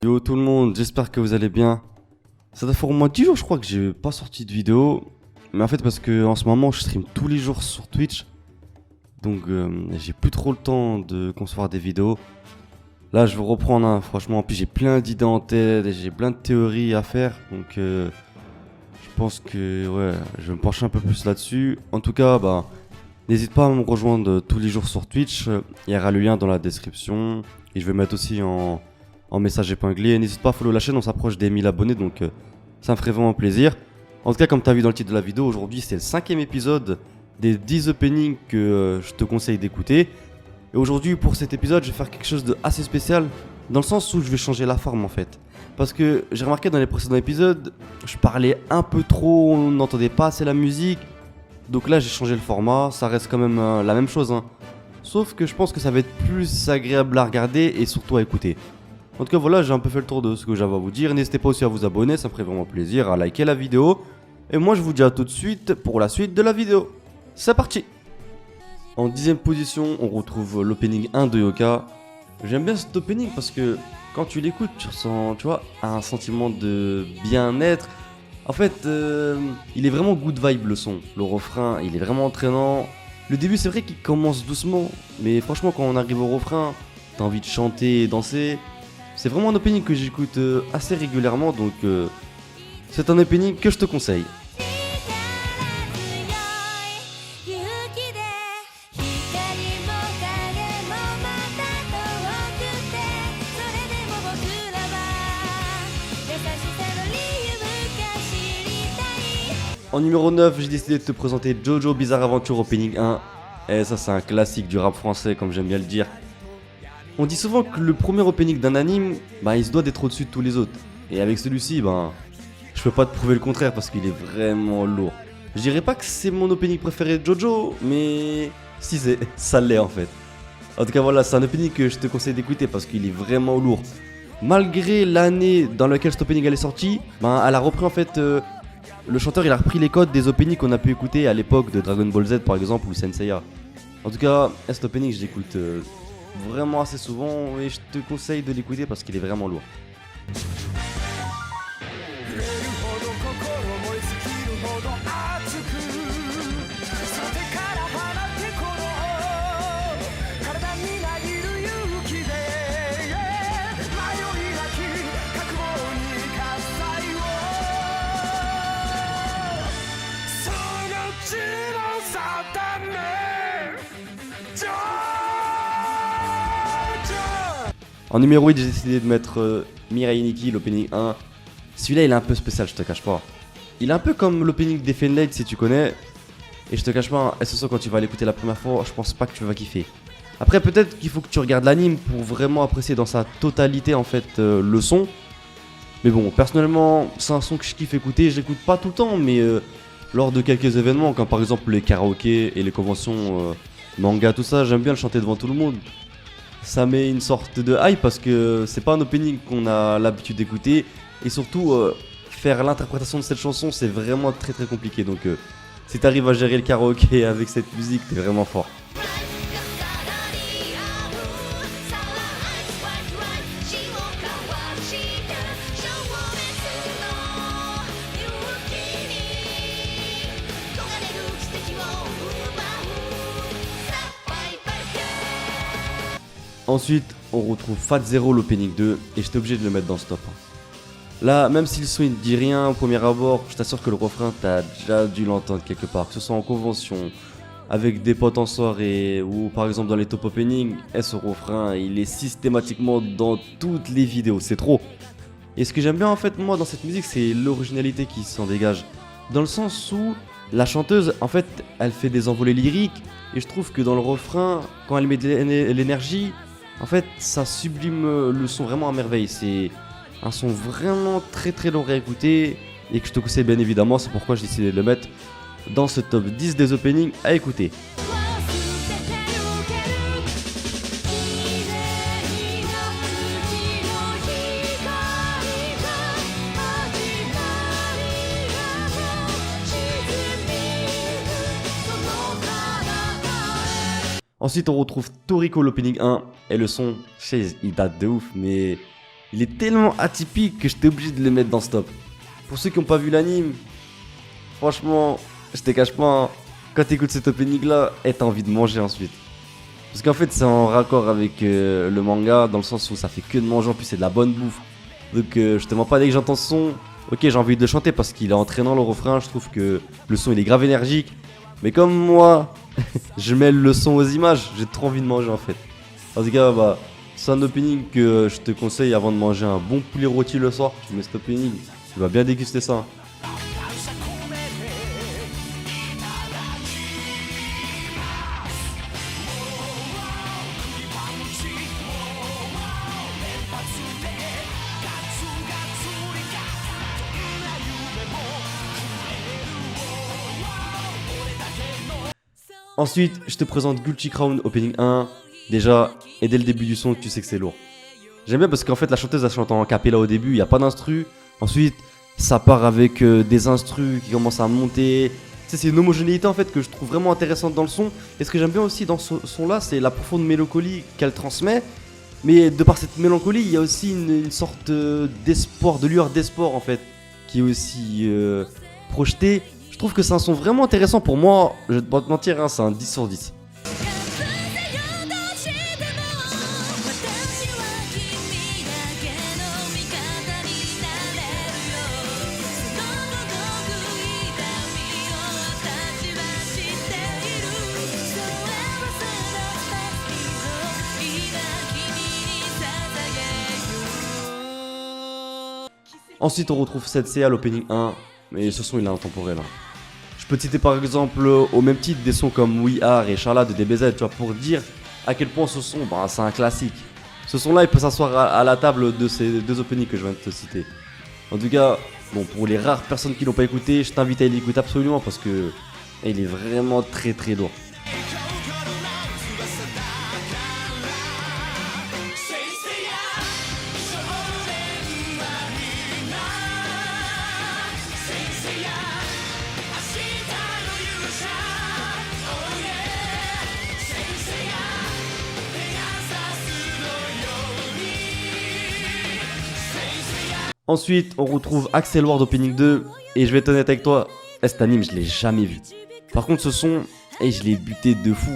Yo tout le monde, j'espère que vous allez bien. Ça doit faire au moins 10 jours je crois que j'ai pas sorti de vidéo. Mais en fait parce que en ce moment je stream tous les jours sur Twitch. Donc j'ai plus trop le temps de concevoir des vidéos. Là je vais reprendre franchement. Puis j'ai plein d'idées en tête et j'ai plein de théories à faire. Donc je pense que ouais, je vais me pencher un peu plus là-dessus. En tout cas n'hésite pas à me rejoindre tous les jours sur Twitch. Il y aura le lien dans la description. Et je vais mettre aussi en message épinglé. N'hésite pas à follow la chaîne, on s'approche des 1000 abonnés, donc ça me ferait vraiment plaisir. En tout cas, comme tu as vu dans le titre de la vidéo, aujourd'hui c'est le 5ème épisode des 10 openings que je te conseille d'écouter. Et aujourd'hui, pour cet épisode, je vais faire quelque chose de assez spécial, dans le sens où je vais changer la forme en fait. Parce que j'ai remarqué dans les précédents épisodes, je parlais un peu trop, on n'entendait pas assez la musique. Donc là, j'ai changé le format, ça reste quand même la même chose, hein. Sauf que je pense que ça va être plus agréable à regarder et surtout à écouter. En tout cas voilà, j'ai un peu fait le tour de ce que j'avais à vous dire. N'hésitez pas aussi à vous abonner, ça me ferait vraiment plaisir, à liker la vidéo. Et moi je vous dis à tout de suite pour la suite de la vidéo. C'est parti. En 10ème position, on retrouve l'opening 1 de Yoka. J'aime bien cet opening parce que quand tu l'écoutes, tu ressens, tu vois, un sentiment de bien-être. En fait, il est vraiment good vibe le son. Le refrain, il est vraiment entraînant. Le début c'est vrai qu'il commence doucement, mais franchement quand on arrive au refrain, t'as envie de chanter et danser. C'est vraiment un opening que j'écoute assez régulièrement, donc c'est un opening que je te conseille. En numéro 9, j'ai décidé de te présenter Jojo Bizarre Adventure Opening 1. Et ça c'est un classique du rap français comme j'aime bien le dire. On dit souvent que le premier opening d'un anime, il se doit d'être au-dessus de tous les autres. Et avec celui-ci, je peux pas te prouver le contraire parce qu'il est vraiment lourd. Je dirais pas que c'est mon opening préféré de Jojo, mais si ça l'est en fait. En tout cas voilà, c'est un opening que je te conseille d'écouter parce qu'il est vraiment lourd. Malgré l'année dans laquelle cet opening elle est sortie, elle a repris en fait, le chanteur il a repris les codes des openings qu'on a pu écouter à l'époque de Dragon Ball Z par exemple ou Senseiya. En tout cas, cet opening je l'écoute vraiment assez souvent et je te conseille de l'écouter parce qu'il est vraiment lourd. En numéro 8, j'ai décidé de mettre Mirai Nikki, l'opening 1. Celui-là, il est un peu spécial, je te cache pas. Il est un peu comme l'opening des Fenlight si tu connais. Et je te cache pas, SSO, quand tu vas l'écouter la première fois, je pense pas que tu vas kiffer. Après, peut-être qu'il faut que tu regardes l'anime pour vraiment apprécier dans sa totalité en fait le son. Mais bon, personnellement, c'est un son que je kiffe écouter. Je l'écoute pas tout le temps, mais lors de quelques événements, comme par exemple les karaokés et les conventions manga, tout ça, j'aime bien le chanter devant tout le monde. Ça met une sorte de hype parce que c'est pas un opening qu'on a l'habitude d'écouter. Et surtout, faire l'interprétation de cette chanson, c'est vraiment très très compliqué. Donc si t'arrives à gérer le karaoké avec cette musique, t'es vraiment fort. Ensuite, on retrouve Fat Zero l'opening 2 et j'étais obligé de le mettre dans ce top. Là, même si le son il ne dit rien au premier abord, je t'assure que le refrain t'as déjà dû l'entendre quelque part, que ce soit en convention, avec des potes en soirée ou par exemple dans les top openings, et ce refrain il est systématiquement dans toutes les vidéos, c'est trop. Et ce que j'aime bien en fait moi dans cette musique, c'est l'originalité qui s'en dégage, dans le sens où la chanteuse en fait elle fait des envolées lyriques et je trouve que dans le refrain, quand elle met de l'énergie, en fait, ça sublime le son vraiment à merveille. C'est un son vraiment très très long à écouter et que je te conseille bien évidemment. C'est pourquoi j'ai décidé de le mettre dans ce top 10 des openings à écouter. Ensuite, on retrouve Toriko l'opening 1 et le son, il date de ouf, mais il est tellement atypique que j'étais obligé de le mettre dans ce top. Pour ceux qui n'ont pas vu l'anime, franchement, je te cache pas, hein, quand t'écoutes cet opening là, t'as envie de manger ensuite. Parce qu'en fait c'est en raccord avec le manga, dans le sens où ça fait que de manger, en plus c'est de la bonne bouffe. Donc je te mens pas, dès que j'entends ce son, ok j'ai envie de le chanter parce qu'il est entraînant le refrain, je trouve que le son il est grave énergique. Mais comme moi, je mêle le son aux images, j'ai trop envie de manger en fait. En tout cas, bah, c'est un opening que je te conseille avant de manger un bon poulet rôti le soir. Tu mets cet opening, tu vas bien déguster ça. Ensuite, je te présente Gucci Crown Opening 1. Déjà, et dès le début du son, tu sais que c'est lourd. J'aime bien parce qu'en fait, la chanteuse elle chante en cappella au début, il n'y a pas d'instru. Ensuite, ça part avec des instrus qui commencent à monter. Tu sais, c'est une homogénéité en fait que je trouve vraiment intéressante dans le son. Et ce que j'aime bien aussi dans ce son-là, c'est la profonde mélancolie qu'elle transmet. Mais de par cette mélancolie, il y a aussi une sorte d'espoir, de lueur d'espoir en fait, qui est aussi projetée. Je trouve que c'est un son vraiment intéressant pour moi. Je vais pas te mentir, hein, c'est un 10 sur 10. Ensuite, on retrouve Sensei à l'opening 1, mais ce son il est intemporel. Hein. Je peux te citer par exemple au même titre des sons comme We Are et Charla de DBZ, tu vois, pour dire à quel point ce son, bah, c'est un classique. Ce son-là, il peut s'asseoir à la table de ces deux openings que je viens de te citer. En tout cas, bon, pour les rares personnes qui l'ont pas écouté, je t'invite à l'écouter absolument parce que il est vraiment très très lourd. Ensuite, on retrouve Axel Ward Opening 2. Et je vais être honnête avec toi, cet anime, je l'ai jamais vu. Par contre, ce son, je l'ai buté de fou.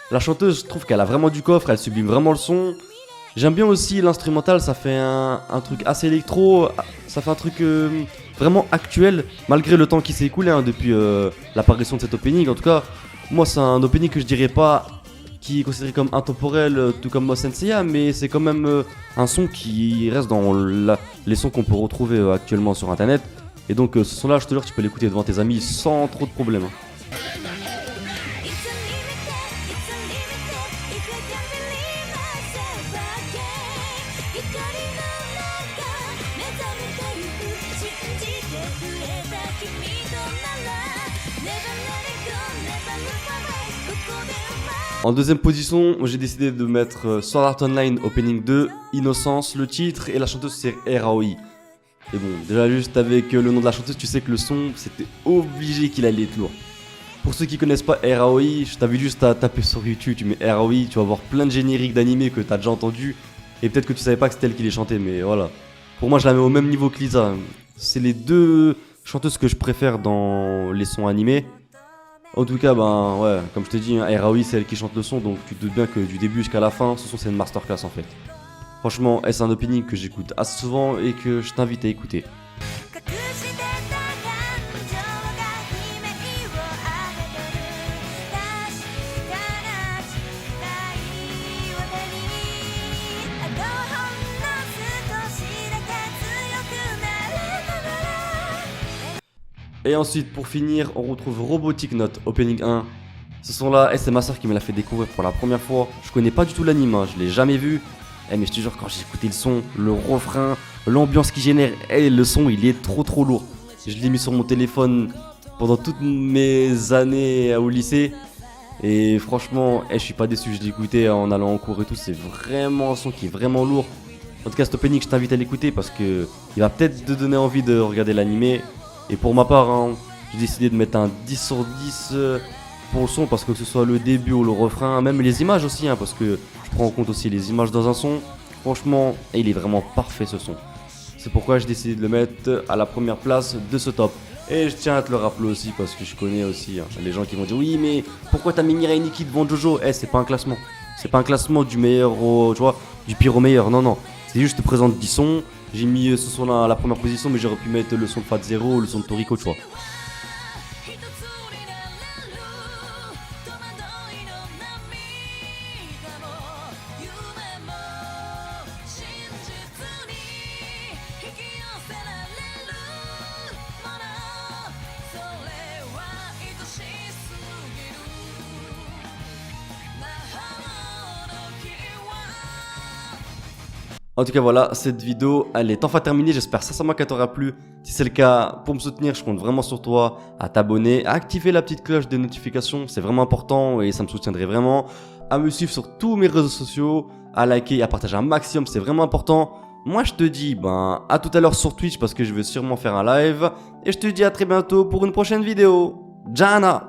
La chanteuse, je trouve qu'elle a vraiment du coffre, elle sublime vraiment le son. J'aime bien aussi l'instrumental, ça fait un truc assez électro. Ça fait un truc vraiment actuel, malgré le temps qui s'est écoulé hein, depuis l'apparition de cet opening. En tout cas, moi, c'est un opening que je dirais pas qui est considéré comme intemporel, tout comme Moss Senseiya, mais c'est quand même un son qui reste dans les sons qu'on peut retrouver actuellement sur internet. Et donc ce son-là, je te jure, tu peux l'écouter devant tes amis sans trop de problèmes. Hein. En deuxième position, j'ai décidé de mettre Sword Art Online Opening 2, Innocence, le titre, et la chanteuse c'est Eraoi. Et bon, déjà juste avec le nom de la chanteuse, tu sais que le son, c'était obligé qu'il allait être lourd. Pour ceux qui connaissent pas Eraoi, je t'invite juste à taper sur YouTube, tu mets Eraoi, tu vas voir plein de génériques d'animés que t'as déjà entendu, et peut-être que tu savais pas que c'était elle qui les chantait, mais voilà. Pour moi, je la mets au même niveau que Lisa. C'est les deux chanteuses que je préfère dans les sons animés. En tout cas, ben ouais, comme je t'ai dit, hein, Eraoi c'est elle qui chante le son, donc tu te doutes bien que du début jusqu'à la fin, ce son c'est une masterclass en fait. Franchement, c'est un opening que j'écoute assez souvent et que je t'invite à écouter. Et ensuite, pour finir, on retrouve Robotic Note, Opening 1. Ce son-là, c'est ma soeur qui me l'a fait découvrir pour la première fois. Je connais pas du tout l'anime, hein, je l'ai jamais vu. Mais je te jure, quand j'ai écouté le son, le refrain, l'ambiance qu'il génère, le son, il est trop lourd. Je l'ai mis sur mon téléphone pendant toutes mes années au lycée. Et franchement, je suis pas déçu, je l'ai écouté en allant en cours et tout. C'est vraiment un son qui est vraiment lourd. En tout cas, cet opening, je t'invite à l'écouter parce que il va peut-être te donner envie de regarder l'animé. Et pour ma part, hein, j'ai décidé de mettre un 10 sur 10 pour le son parce que ce soit le début ou le refrain, même les images aussi, hein, parce que je prends en compte aussi les images dans un son. Franchement, il est vraiment parfait ce son. C'est pourquoi j'ai décidé de le mettre à la première place de ce top. Et je tiens à te le rappeler aussi parce que je connais aussi les gens qui vont dire oui mais pourquoi t'as mis Mirai Nikki devant Jojo? C'est pas un classement. C'est pas un classement du meilleur au, tu vois, du pire au meilleur. Non, non. C'est juste je te présente 10 sons. J'ai mis ce son là à la première position mais j'aurais pu mettre le son de Fat Zero ou le son de Toriko, tu vois. En tout cas voilà, cette vidéo elle est enfin terminée, j'espère sincèrement qu'elle t'aura plu. Si c'est le cas, pour me soutenir, je compte vraiment sur toi à t'abonner, à activer la petite cloche de notification, c'est vraiment important et ça me soutiendrait vraiment. À me suivre sur tous mes réseaux sociaux, à liker et à partager un maximum, c'est vraiment important. Moi je te dis à tout à l'heure sur Twitch parce que je vais sûrement faire un live. Et je te dis à très bientôt pour une prochaine vidéo. Jana!